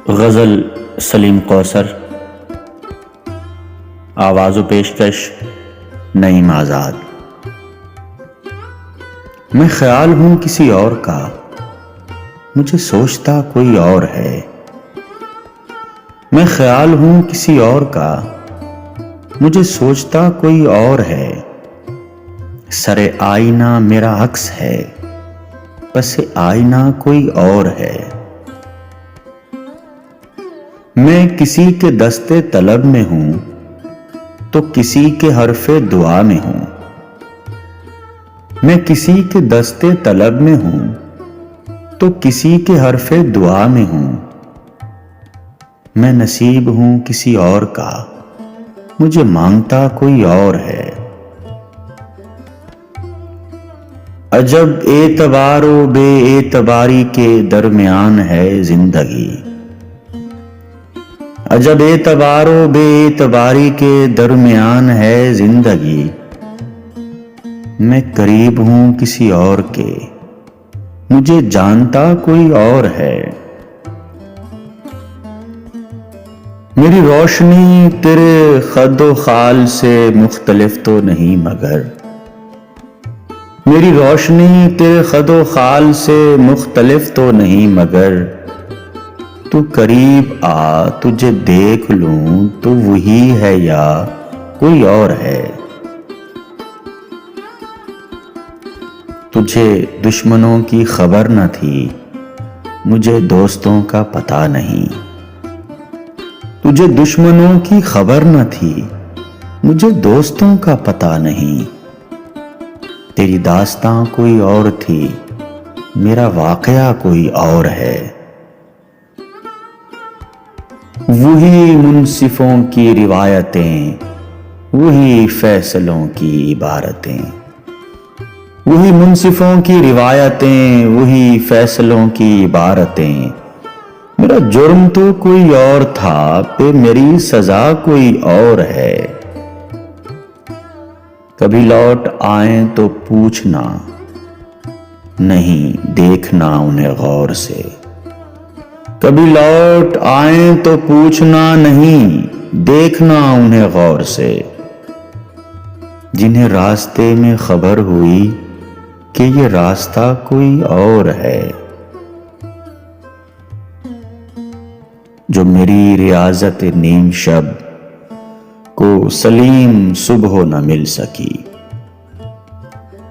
غزل سلیم کوثر، آواز و پیشکش نعیم آزاد۔ میں خیال ہوں کسی اور کا، مجھے سوچتا کوئی اور ہے۔ میں خیال ہوں کسی اور کا، مجھے سوچتا کوئی اور ہے۔ سر آئینہ میرا عکس ہے، پس آئینہ کوئی اور ہے۔ میں کسی کے دستے طلب میں ہوں تو کسی کے حرف دعا میں ہوں۔ میں کسی کے دستے طلب میں ہوں تو کسی کے حرف دعا میں ہوں۔ میں نصیب ہوں کسی اور کا، مجھے مانگتا کوئی اور ہے۔ عجب اعتبار و بے اعتباری کے درمیان ہے زندگی۔ عجب اعتبار و بے اعتباری کے درمیان ہے زندگی۔ میں قریب ہوں کسی اور کے، مجھے جانتا کوئی اور ہے۔ میری روشنی تیرے خد و خال سے مختلف تو نہیں مگر، میری روشنی تیرے خد و خال سے مختلف تو نہیں مگر، تو قریب آ تجھے دیکھ لوں تو وہی ہے یا کوئی اور ہے۔ تجھے دشمنوں کی خبر نہ تھی، مجھے دوستوں کا پتہ نہیں۔ تجھے دشمنوں کی خبر نہ تھی، مجھے دوستوں کا پتہ نہیں۔ تیری داستاں کوئی اور تھی، میرا واقعہ کوئی اور ہے۔ وہی منصفوں کی روایتیں، وہی فیصلوں کی عبارتیں۔ وہی منصفوں کی روایتیں، وہی فیصلوں کی عبارتیں۔ میرا جرم تو کوئی اور تھا، پہ میری سزا کوئی اور ہے۔ کبھی لوٹ آئیں تو پوچھنا، نہیں دیکھنا انہیں غور سے۔ کبھی لوٹ آئیں تو پوچھنا، نہیں دیکھنا انہیں غور سے۔ جنہیں راستے میں خبر ہوئی کہ یہ راستہ کوئی اور ہے۔ جو میری ریاضت نیم شب کو سلیم صبح نہ مل سکی،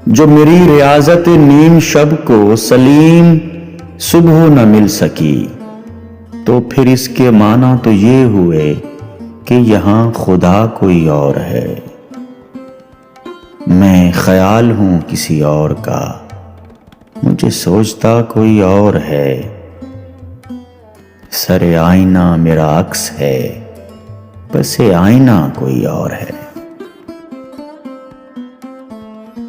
جو میری ریاضت نیم شب کو سلیم صبح نہ مل سکی، تو پھر اس کے معنی تو یہ ہوئے کہ یہاں خدا کوئی اور ہے۔ میں خیال ہوں کسی اور کا، مجھے سوچتا کوئی اور ہے۔ سر آئینہ میرا عکس ہے، پس آئینہ کوئی اور ہے۔